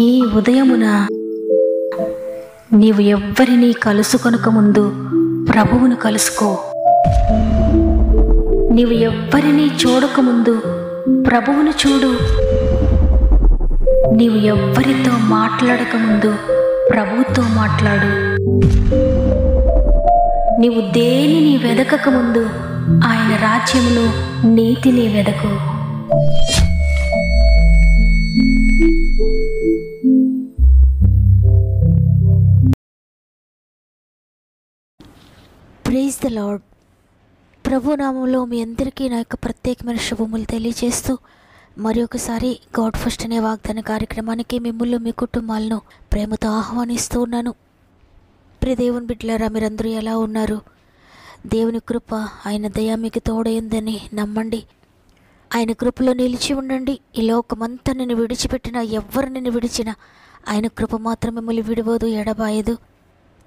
ఈ ఉదయమున నీవు ఎవ్వరినీ కలుసుకొనక ముందు ప్రభువును కలుసుకో. నీవు ఎవ్వరినీ చూడకముందు ప్రభువును చూడు. నీవు ఎవ్వరితో మాట్లాడకముందు ప్రభువుతో మాట్లాడు. నీవు దేనిని వెదకకముందు ఆయన రాజ్యమును నీతిని వెదకు. Praise the lord. ప్రభు నామంలో మీ అందరికీ నా యొక్క ప్రత్యేకమైన శుభములు తెలియజేస్తూ మరి ఒకసారి గాడ్ ఫస్ట్ అనే వాగ్దాన కార్యక్రమానికి మిమ్మల్ని మీ కుటుంబాలను ప్రేమతో ఆహ్వానిస్తూ ఉన్నాను. ప్రియ దేవుని బిడ్డలారా, మీరందరూ ఎలా ఉన్నారు? దేవుని కృప, ఆయన దయ మీకు తోడైందని నమ్మండి. ఆయన కృపలో నిలిచి ఉండండి. ఈ లోకమంతా నిన్ను విడిచిపెట్టినా, ఎవ్వరు నిన్ను విడిచినా ఆయన కృప మాత్రం మిమ్మల్ని విడిపోదు, ఎడబాయదు.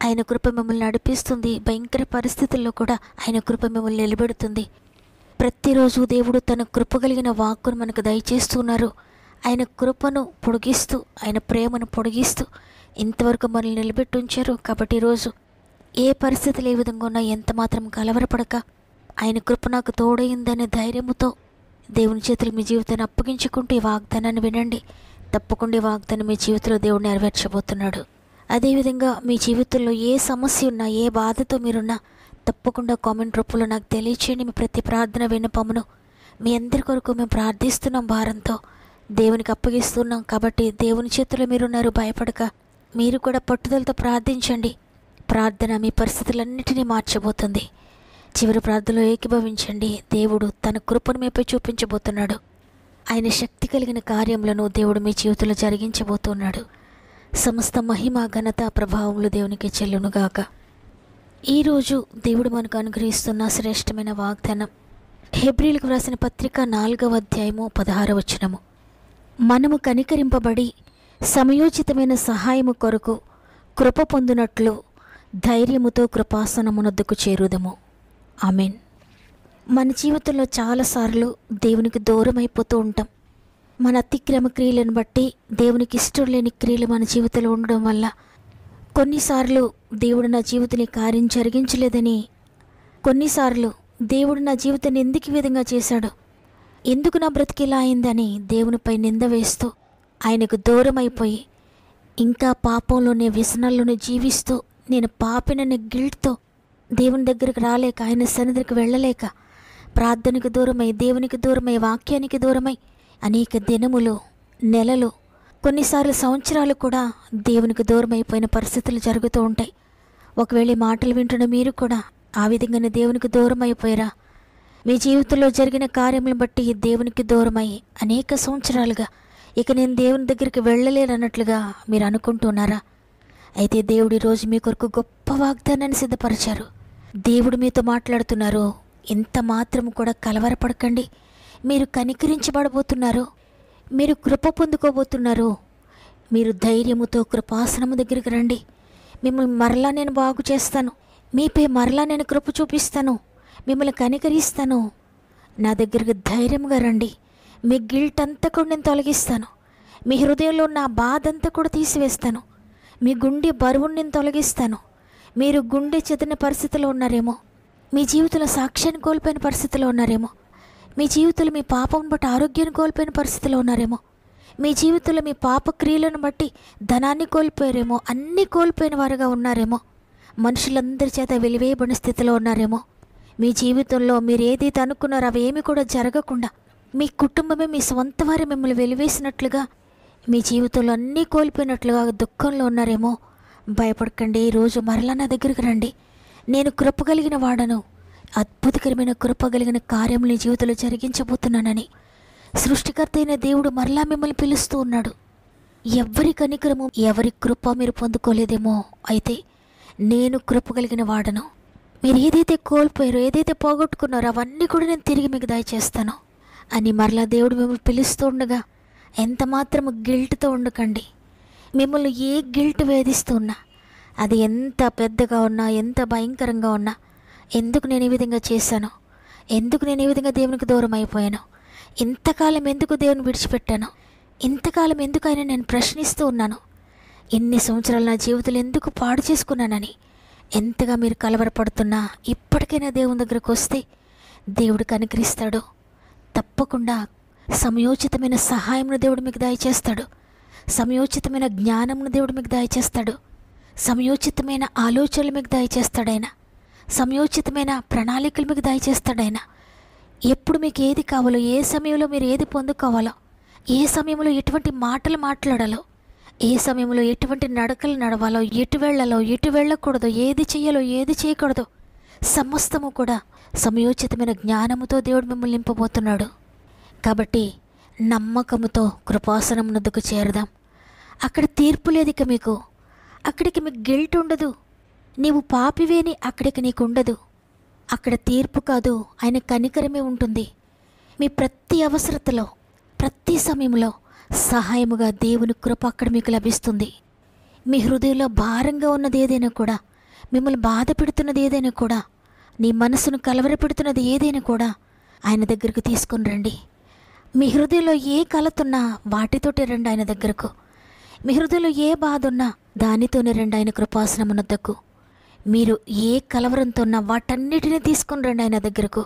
ఆయన కృప మిమ్మల్ని నడిపిస్తుంది. భయంకర పరిస్థితుల్లో కూడా ఆయన కృప మిమ్మల్ని నిలబెడుతుంది. ప్రతిరోజు దేవుడు తన కృప కలిగిన వాక్కును మనకు దయచేస్తున్నారు. ఆయన కృపను పొడిగిస్తూ, ఆయన ప్రేమను పొడిగిస్తూ ఇంతవరకు మనల్ని నిలబెట్టి ఉంచారు. కాబట్టి ఈరోజు ఏ పరిస్థితులు ఏ విధంగా ఉన్నా ఎంత మాత్రం కలవరపడక, ఆయన కృప నాకు తోడైందనే ధైర్యముతో దేవుని చేతులు మీ జీవితాన్ని అప్పగించుకుంటూ ఈ వాగ్దానాన్ని వినండి. తప్పకుండా ఈ వాగ్దానం మీ జీవితంలో దేవుడు నెరవేర్చబోతున్నాడు. అదేవిధంగా మీ జీవితంలో ఏ సమస్య ఉన్నా, ఏ బాధతో మీరున్నా తప్పకుండా కామెంట్ రూపంలో నాకు తెలియచేయండి. మీ ప్రతి ప్రార్థన విన్నపమును మీ అందరి కొరకు మేము ప్రార్థిస్తున్నాం, భారంతో దేవునికి అప్పగిస్తున్నాం. కాబట్టి దేవుని చేతుల్లో మీరున్నారు, భయపడక మీరు కూడా పట్టుదలతో ప్రార్థించండి. ప్రార్థన మీ పరిస్థితులన్నిటినీ మార్చబోతుంది. చివరి ప్రార్థనలో ఏకీభవించండి. దేవుడు తన కృపను మీపై చూపించబోతున్నాడు. ఆయన శక్తి కలిగిన కార్యములను దేవుడు మీ జీవితంలో జరిగించబోతున్నాడు. సమస్త మహిమ, ఘనత, ప్రభావములు దేవునికి చెల్లునుగాక. ఈరోజు దేవుడు మనకు అనుగ్రహిస్తున్న శ్రేష్టమైన వాగ్దానం హెబ్రీలకు వ్రాసిన పత్రిక 4వ అధ్యాయము 16వ వచనము. మనము కనికరింపబడి సమయోచితమైన సహాయము కొరకు కృప పొందునట్లు ధైర్యముతో కృపాసనమునొద్దకు చేరుదము. ఆమెన్. మన జీవితంలో చాలాసార్లు దేవునికి దూరం అయిపోతూ ఉంటాం. మన అతిక్రమ క్రియలను బట్టి దేవునికి ఇష్టం లేని క్రియలు మన జీవితంలో ఉండడం వల్ల కొన్నిసార్లు దేవుడు నా జీవితాన్ని కార్యం జరిగించలేదని, కొన్నిసార్లు దేవుడు నా జీవితాన్ని ఎందుకు ఈ విధంగా చేశాడు, ఎందుకు నా బ్రతికిలా అయిందని దేవునిపై నింద వేస్తూ ఆయనకు దూరం అయిపోయి ఇంకా పాపంలోనే, వ్యసనాల్లోనే జీవిస్తూ నేను పాపిననే గిల్ట్తో దేవుని దగ్గరికి రాలేక, ఆయన సన్నిధికి వెళ్ళలేక, ప్రార్థనకు దూరమై, దేవునికి దూరమై, వాక్యానికి దూరమై అనేక దినములు, నెలలు, కొన్నిసార్లు సంవత్సరాలు కూడా దేవునికి దూరం అయిపోయిన పరిస్థితులు జరుగుతూ ఉంటాయి. ఒకవేళ మాటలు వింటున్న మీరు కూడా ఆ విధంగానే దేవునికి దూరం అయిపోయారా? మీ జీవితంలో జరిగిన కార్యములను బట్టి దేవునికి దూరమై అనేక సంవత్సరాలుగా ఇక నేను దేవుని దగ్గరికి వెళ్ళలేనన్నట్లుగా మీరు అనుకుంటున్నారా? అయితే దేవుడు ఈరోజు మీ కొరకు గొప్ప వాగ్దానాన్ని సిద్ధపరిచారు. దేవుడు మీతో మాట్లాడుతున్నారు. ఇంత మాత్రం కూడా కలవరపడకండి. మీరు కనికరించబడబోతున్నారు. మీరు కృప పొందుకోబోతున్నారు. మీరు ధైర్యముతో కృపాసనము దగ్గరికి రండి. మిమ్మల్ని మరలా నేను బాగు చేస్తాను. మీపై మరలా నేను కృప చూపిస్తాను. మిమ్మల్ని కనికరిస్తాను. నా దగ్గరికి ధైర్యంగా రండి. మీ గిల్ట్ అంతా కూడా నేను తొలగిస్తాను. మీ హృదయంలో ఉన్న బాధ అంతా కూడా తీసివేస్తాను. మీ గుండె బరువును నేను తొలగిస్తాను. మీరు గుండె చెదిరిన పరిస్థితిలో ఉన్నారేమో, మీ జీవితంలో సాక్ష్యాన్ని కోల్పోయిన పరిస్థితిలో ఉన్నారేమో, మీ జీవితంలో మీ పాపం బట్టి ఆరోగ్యాన్ని కోల్పోయిన పరిస్థితిలో ఉన్నారేమో, మీ జీవితంలో మీ పాప క్రియలను బట్టి ధనాన్ని కోల్పోయారేమో, అన్నీ కోల్పోయిన వారుగా ఉన్నారేమో, మనుషులందరి చేత వెలివేయబడిన స్థితిలో ఉన్నారేమో, మీ జీవితంలో మీరు ఏదైతే అనుకున్నారో అవి ఏమి కూడా జరగకుండా మీ కుటుంబమే, మీ సొంత వారే మిమ్మల్ని వెలివేసినట్లుగా, మీ జీవితంలో అన్నీ కోల్పోయినట్లుగా దుఃఖంలో ఉన్నారేమో. భయపడకండి. ఈరోజు మరలా నా దగ్గరికి రండి. నేను కృప కలిగిన వాడను. అద్భుతకరమైన కృప కలిగిన కార్యములు జీవితంలో జరిగించబోతున్నానని సృష్టికర్త అయిన దేవుడు మరలా మిమ్మల్ని పిలుస్తూ ఉన్నాడు. ఎవరి కనికరము, ఎవరి కృప మీరు పొందుకోలేదేమో, అయితే నేను కృప కలిగిన వాడను. మీరు ఏదైతే కోల్పోయారో, ఏదైతే పోగొట్టుకున్నారో అవన్నీ కూడా నేను తిరిగి మీకు దయచేస్తాను అని మరలా దేవుడు మిమ్మల్ని పిలుస్తూ ఉండగా ఎంత మాత్రము గిల్ట్తో ఉండకండి. మిమ్మల్ని ఏ గిల్ట్ వేధిస్తూ ఉన్నా, అది ఎంత పెద్దగా ఉన్నా, ఎంత భయంకరంగా ఉన్నా, ఎందుకు నేను ఈ విధంగా చేశాను, ఎందుకు నేను ఈ విధంగా దేవునికి దూరం అయిపోయాను, ఇంతకాలం ఎందుకు దేవుని విడిచిపెట్టాను, ఇంతకాలం ఎందుకైనా నేను ప్రశ్నిస్తూ ఉన్నాను, ఎన్ని సంవత్సరాలు నా జీవితంలో ఎందుకు పాడు చేసుకున్నానని. ఎంతగా మీరు కలవరపడుతున్నా ఇప్పటికైనా దేవుని దగ్గరకు వస్తే దేవుడు కనికరిస్తాడు. తప్పకుండా సమయోచితమైన సహాయమును దేవుడు మీకు దయచేస్తాడు. సమయోచితమైన జ్ఞానమును దేవుడు మీకు దయచేస్తాడు. సమయోచితమైన ఆలోచనలు మీకు దయచేస్తాడు. సమయోచితమైన ప్రణాళికలు మీకు దయచేస్తాడు. ఎప్పుడు మీకు ఏది కావాలో, ఏ సమయంలో మీరు ఏది పొందుకోవాలో, ఏ సమయంలో ఎటువంటి మాటలు మాట్లాడాలో, ఏ సమయంలో ఎటువంటి నడకలు నడవాలో, ఎటు వెళ్ళాలో, ఎటు వెళ్ళకూడదో, ఏది చేయాలో, ఏది చేయకూడదో సమస్తము కూడా సమయోచితమైన జ్ఞానముతో దేవుడు మిమ్మల్ని నింపబోతున్నాడు. కాబట్టి నమ్మకముతో కృపాసనం వద్దకు చేరదాం. అక్కడ తీర్పు లేదు ఇక మీకు. అక్కడికి మీకు గిల్ట్ ఉండదు. నీవు పాపివేని అక్కడికి నీకు ఉండదు. అక్కడ తీర్పు కాదు, ఆయన కనికరమే ఉంటుంది. మీ ప్రతి అవసరతలో, ప్రతి సమయంలో సహాయముగా దేవుని కృప అక్కడ మీకు లభిస్తుంది. మీ హృదయంలో భారంగా ఉన్నది ఏదైనా కూడా, మిమ్మల్ని బాధ పెడుతున్నది ఏదైనా కూడా, నీ మనసును కలవరపెడుతున్నది ఏదైనా కూడా ఆయన దగ్గరకు తీసుకుని రండి. మీ హృదయంలో ఏ కలతున్నా వాటితోటే రండి ఆయన దగ్గరకు. మీ హృదయంలో ఏ బాధ ఉన్నా దానితోనే రండి ఆయన కృపాసనమునొద్దకు. మీరు ఏ కలవరంతో ఉన్నా వాటన్నిటినీ తీసుకుని రండి ఆయన దగ్గరకు.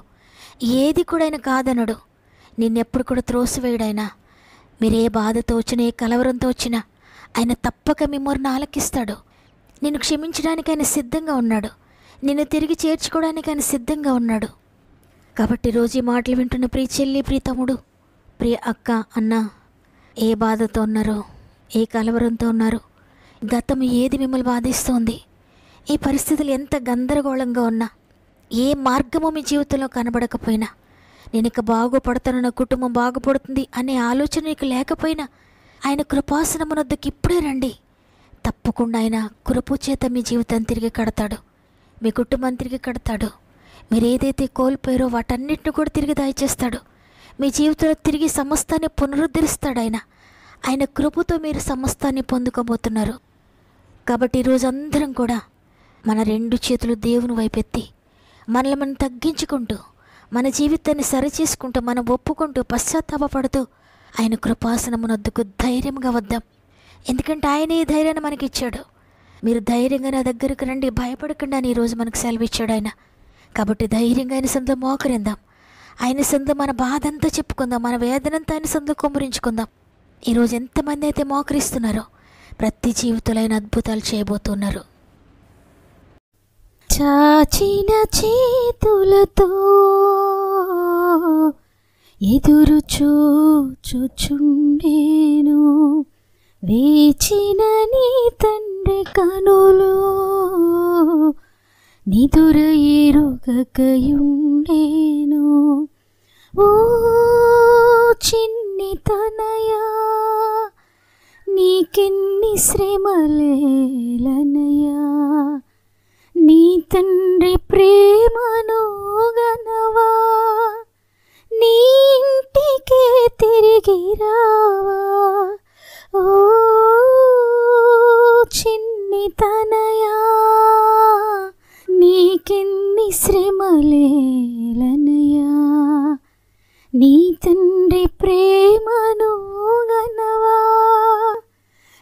ఏది కూడా ఆయన కాదనడు. నిన్నెప్పుడు కూడా త్రోసివేయడాయన. మీరు ఏ బాధతో వచ్చినా, ఏ కలవరంతో వచ్చినా ఆయన తప్పక మిమ్మల్ని ఆలకిస్తాడు. నిన్ను క్షమించడానికి ఆయన సిద్ధంగా ఉన్నాడు. నిన్ను తిరిగి చేర్చుకోవడానికి ఆయన సిద్ధంగా ఉన్నాడు. కాబట్టి రోజు ఈ మాటలు వింటున్న ప్రియ చెల్లి, ప్రియ తమ్ముడు, ప్రియ అక్క, అన్న, ఏ బాధతో ఉన్నారో, ఏ కలవరంతో ఉన్నారో, గతం ఏది మిమ్మల్ని బాధిస్తోంది, ఈ పరిస్థితులు ఎంత గందరగోళంగా ఉన్నా, ఏ మార్గమో మీ జీవితంలో కనబడకపోయినా, నేను ఇక బాగుపడతాను, నా కుటుంబం బాగుపడుతుంది అనే ఆలోచన నీకు లేకపోయినా ఆయన కృపాసనమునొద్దకు ఇప్పుడే రండి. తప్పకుండా ఆయన కృప చేత మీ జీవితాన్ని తిరిగి కడతాడు, మీ కుటుంబాన్ని తిరిగి కడతాడు. మీరు ఏదైతే కోల్పోయారో వాటన్నిటిని కూడా తిరిగి దయచేస్తాడు. మీ జీవితంలో తిరిగి సమస్తాన్ని పునరుద్ధరిస్తాడు ఆయన. ఆయన కృపతో మీరు సమస్తాన్ని పొందుకోబోతున్నారు. కాబట్టి ఈరోజు అందరం కూడా మన రెండు చేతులు దేవుని వైపెత్తి మనల్ని మనం తగ్గించుకుంటూ, మన జీవితాన్ని సరిచేసుకుంటూ, మనం ఒప్పుకుంటూ, పశ్చాత్తాపడుతూ ఆయన కృపాసనమునొద్దకు ధైర్యంగా వద్దాం. ఎందుకంటే ఆయన ఈ ధైర్యాన్ని మనకి ఇచ్చాడు. మీరు ధైర్యంగా నా దగ్గరకు రండి, భయపడకుండా అని ఈరోజు మనకు సెలవు ఇచ్చాడు ఆయన. కాబట్టి ధైర్యంగా ఆయన సందులో మోకరిందాం. ఆయన సందులో మన బాధ అంతా చెప్పుకుందాం, మన వేదనంతా ఆయన సందులో కొమ్మరించుకుందాం. ఈరోజు ఎంతమంది అయితే మోకరిస్తున్నారో ప్రతి జీవితంలో ఆయన అద్భుతాలు చేయబోతున్నారు. చాచిన చేతులతో ఎదురు చూచుచుండేను, వేచిన నీ తండ్రి కనులు నిదుర ఎరుగకయుండేను. ఓ చిన్ని తనయా, నీకెన్ని శ్రమలేలనయా, నీ తండ్రి ప్రేమను గనవా, నీ ఇంటికే తిరిగి రావా. ఓ చిన్ని తనయా, నీకెన్ని శ్రమలేలనయా, నీ తండ్రి ప్రేమను గనవా,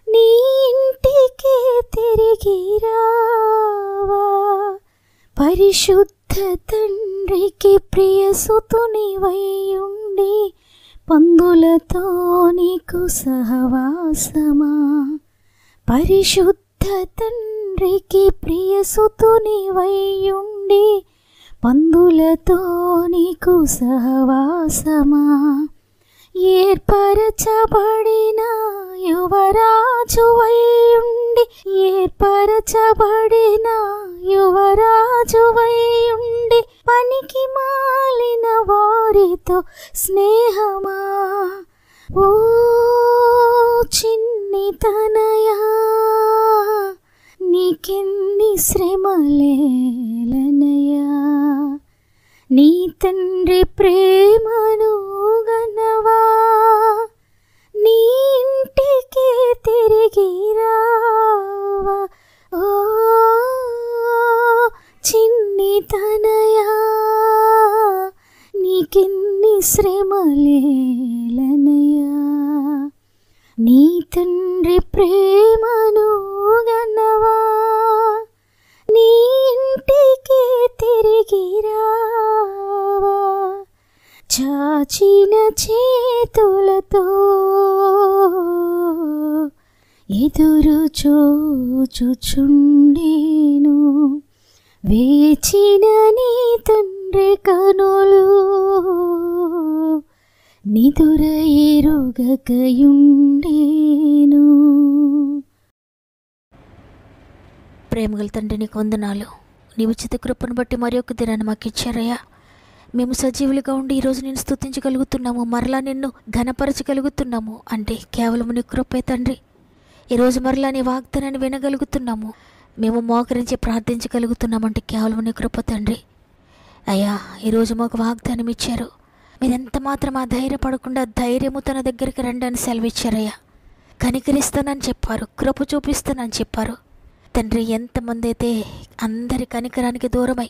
నీ ఇంటికే తిరిగి రావా. పరిశుద్ధ తండ్రికి ప్రియసుతునివై ఉండి పందులతో నీకు సహవాసమా. పరిశుద్ధ తండ్రికి ప్రియసుతునివై ఉండి పందులతో నీకు సహవాసమా. ఏర్పరచబడిన యువరాజువై ఉండి, ఏర్పరచబడిన యువరాజువై ఉండి పనికి మాలిన వారితో స్నేహమా. ఓ చిన్ని తనయా, నీకెన్ని శ్రమలేలనయా, నీ తండ్రి ప్రేమను గనవా, నీ ఇంటికే తిరిగి రావా. ఓ చిన్ని తనయా, నీకెన్ని శ్రమలేలనయా, ప్రేమను గన్నవా, నీ ఇంటికి తిరిగి రావా, చాచిన చేతులతో ఎదురు చూచుచుండేను, వేచిన నీ తండ్రి కనులు నిదుర ఎరుగకయుండేను. ప్రేమగల తండ్రి, నీకు వందనాలు. నీ ఉచిత కృపను బట్టి మరి ఒక దినాన్ని మాకు ఇచ్చారయ్యా. మేము సజీవులుగా ఉండి ఈరోజు నేను స్తుతించగలుగుతున్నాము, మరలా నిన్ను ఘనపరచగలుగుతున్నాము అంటే కేవలం నీ కృపే తండ్రి. ఈరోజు మరలా నీ వాగ్దానాన్ని వినగలుగుతున్నాము, మేము మోకరించి ప్రార్థించగలుగుతున్నామంటే కేవలం నీ కృప తండ్రి. అయ్యా, ఈరోజు మాకు వాగ్దానం ఇచ్చారు. మీరు ఎంత మాత్రం ఆ ధైర్యపడకుండా ధైర్యము తన దగ్గరికి రండి అని సెలవిచ్చారయ్యా. కనికరిస్తానని చెప్పారు, కృప చూపిస్తానని చెప్పారు తండ్రి. ఎంతమంది అయితే అందరి కనికరానికి దూరమై,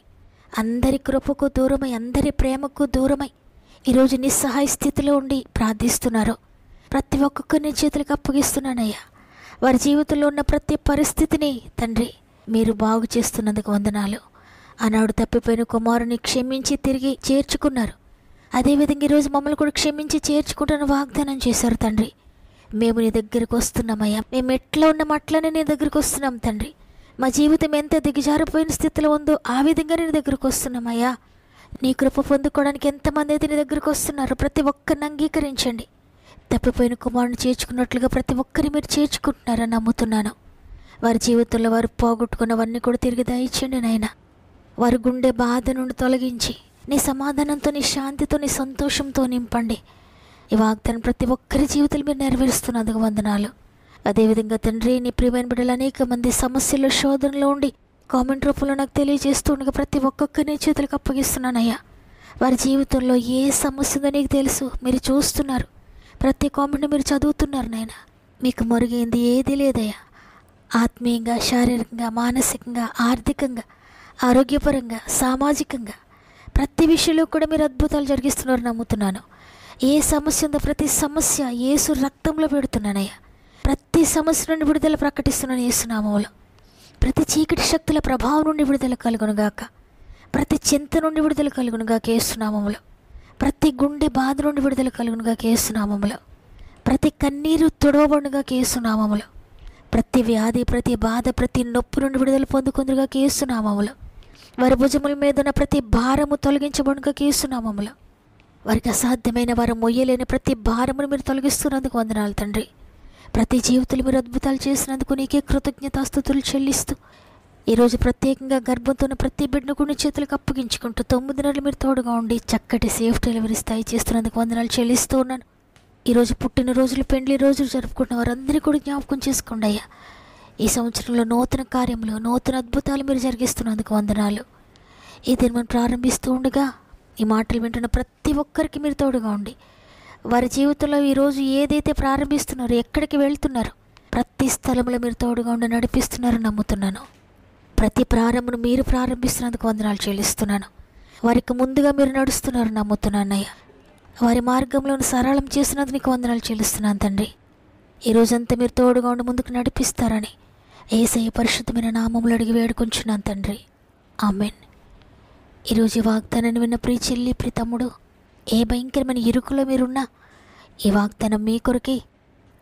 అందరి కృపకు దూరమై, అందరి ప్రేమకు దూరమై ఈరోజు నిస్సహాయ స్థితిలో ఉండి ప్రార్థిస్తున్నారు, ప్రతి ఒక్కొక్కరిని చేతులకు అప్పగిస్తున్నానయ్యా. వారి జీవితంలో ఉన్న ప్రతి పరిస్థితిని తండ్రి మీరు బాగు చేస్తున్నందుకు వందనాలు. ఆనాడు తప్పిపోయిన కుమారుని క్షమించి తిరిగి చేర్చుకున్నారు. అదేవిధంగా ఈరోజు మమ్మల్ని కూడా క్షమించి చేర్చుకుంటున్న వాగ్దానం చేశారు తండ్రి. మేము నీ దగ్గరకు వస్తున్నామయ్యా. మేము ఎట్లా ఉన్నాం అట్లనే నీ దగ్గరకు వస్తున్నాం తండ్రి. మా జీవితం ఎంత దిగజారిపోయిన స్థితిలో ఉందో ఆ విధంగానే నీ దగ్గరకు వస్తున్నామయ్యా. నీ కృప పొందుకోవడానికి ఎంతమంది అయితే నీ దగ్గరకు వస్తున్నారో ప్రతి ఒక్కరిని అంగీకరించండి. తప్పిపోయిన కుమారుని చేర్చుకున్నట్లుగా ప్రతి ఒక్కరిని మీరు చేర్చుకుంటున్నారని నమ్ముతున్నాను. వారి జీవితంలో వారు పోగొట్టుకున్నవన్నీ కూడా తిరిగి దయచేయండి నాయన. వారి గుండె బాధ నుండి తొలగించి నీ సమాధానంతో, నీ శాంతితో, నీ సంతోషంతో నింపండి. ఈ వాగ్దానం ప్రతి ఒక్కరి జీవితాలు మీరు నెరవేరుస్తున్నందుకు వందనాలు. అదేవిధంగా తండ్రి, నీ ప్రియమైన బిడ్డలు అనేక మంది సమస్యలు, శోధనలో ఉండి కామెంట్ రూపంలో నాకు తెలియజేస్తూ ఉండగా ప్రతి ఒక్కొక్కరిని చేతులకు అప్పగిస్తున్నానయ్యా. వారి జీవితంలో ఏ సమస్య ఉందో నీకు తెలుసు, మీరు చూస్తున్నారు. ప్రతి కామెంట్ని మీరు చదువుతున్నారు నాయన. మీకు మరుగైంది ఏదీ లేదయ్యా. ఆత్మీయంగా, శారీరకంగా, మానసికంగా, ఆర్థికంగా, ఆరోగ్యపరంగా, సామాజికంగా ప్రతి విషయంలో కూడా మీరు అద్భుతాలు జరిగిస్తున్నారు నమ్ముతున్నాను. ఏ సమస్య ఉందో ప్రతి సమస్య యేసు రక్తంలో పెడుతున్నానయ్యా. ప్రతి సమస్య నుండి విడుదల ప్రకటిస్తున్నాను యేసు నామములో. ప్రతి చీకటి శక్తుల ప్రభావం నుండి విడుదల కలుగునుగాక, ప్రతి చింత నుండి విడుదల కలుగునుగాక యేసు నామములో. ప్రతి గుండె బాధ నుండి విడుదల కలుగునుగాక యేసు నామములో. ప్రతి కన్నీరు తుడవబడునుగాక యేసు నామములో. ప్రతి వ్యాధి, ప్రతి బాధ, ప్రతి నొప్పి నుండి విడుదల పొందుకుందుగాక యేసు నామములో. వారి భుజముల మీద ఉన్న ప్రతి భారము తొలగించబడునుగాక యేసు నామములో. వారికి అసాధ్యమైన వారు మొయ్యలేని ప్రతి భారమును మీరు తొలగిస్తున్నందుకు వందనాలు తండ్రి. ప్రతి జీవితంలో మీరు అద్భుతాలు చేసినందుకు నీకే కృతజ్ఞతాస్తుతులు చెల్లిస్తూ ఈరోజు ప్రత్యేకంగా గర్భంతో ఉన్న ప్రతి బిడ్డను కూడా చేతులకు అప్పగించుకుంటూ 9 నెలలు మీరు తోడుగా ఉండి చక్కటి సేఫ్ డెలివరీ స్థాయి చేస్తున్నందుకు వందనాలు చెల్లిస్తూ ఉన్నాను. ఈరోజు పుట్టినరోజులు, పెండ్లి రోజులు జరుపుకుంటున్న వారందరినీ కూడా జ్ఞాపకం చేసుకోండి అయ్యా. ఈ సంవత్సరంలో నూతన కార్యములు, నూతన అద్భుతాలు మీరు జరిగిస్తున్నందుకు వందనాలు. ఈ దినం ప్రారంభిస్తూ ఉండగా ఈ మాటలు వింటున్న ప్రతి ఒక్కరికి మీరు తోడుగా ఉండి వారి జీవితంలో ఈరోజు ఏదైతే ప్రారంభిస్తున్నారో, ఎక్కడికి వెళ్తున్నారో ప్రతి స్థలంలో మీరు తోడుగా ఉండి నడిపిస్తున్నారని నమ్ముతున్నాను. ప్రతి ప్రారంభను మీరు ప్రారంభిస్తున్నందుకు వందనాలు చెల్లిస్తున్నాను. వారికి ముందుగా మీరు నడుస్తున్నారు నమ్ముతున్నాను అయ్యా. వారి మార్గంలో సరళం చేసినందుకు నీకు వందనాలు చెల్లిస్తున్నాను తండ్రి. ఈరోజంతా మీరు తోడుగా ఉండి ముందుకు నడిపిస్తారని యేసయ్య పరిశుద్ధమైన నామములో అడిగి వేడుకొంచున్నాను తండ్రి. ఆమెన్. ఈరోజు ఈ వాగ్దానాన్ని విన్న ప్రియ చెల్లి, ప్రియ తమ్ముడు, ఏ భయంకరమైన ఇరుకులో మీరున్నా ఈ వాగ్దానం మీ కొరకే.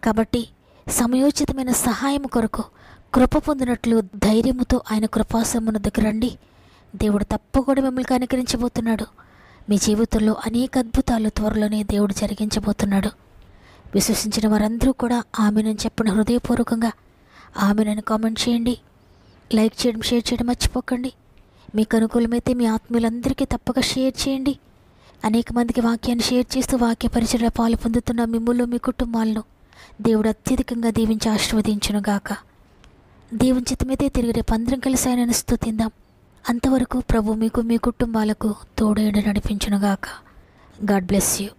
కాబట్టి సమయోచితమైన సహాయం కొరకు కృప పొందినట్లు ధైర్యముతో ఆయన కృపాసమున దగ్గర రండి. దేవుడు తప్పకుండా మిమ్మల్ని కనికరించబోతున్నాడు. మీ జీవితంలో అనేక అద్భుతాలు త్వరలోనే దేవుడు జరిగించబోతున్నాడు. విశ్వసించిన వారందరూ కూడా ఆమెనని చెప్పిన హృదయపూర్వకంగా ఆమెనని కామెంట్ చేయండి. లైక్ చేయడం, షేర్ చేయడం మర్చిపోకండి. మీకు అనుకూలమైతే మీ ఆత్మీయులందరికీ తప్పక షేర్ చేయండి. అనేక మందికి వాక్యాన్ని షేర్ చేస్తూ వాక్య పరిచర్యలో పాలు పొందుతున్న మిమ్ములు, మీ కుటుంబాలను దేవుడు అత్యధికంగా దీవించి ఆశీర్వదించునుగాక. దేవుని చిత్తమైతే తిరిగి రేపు అందరం కలిసి ఆయనను స్తుతిందాం. అంతవరకు ప్రభు మీకు, మీ కుటుంబాలకు తోడేడు నడిపించునుగాక. God bless you.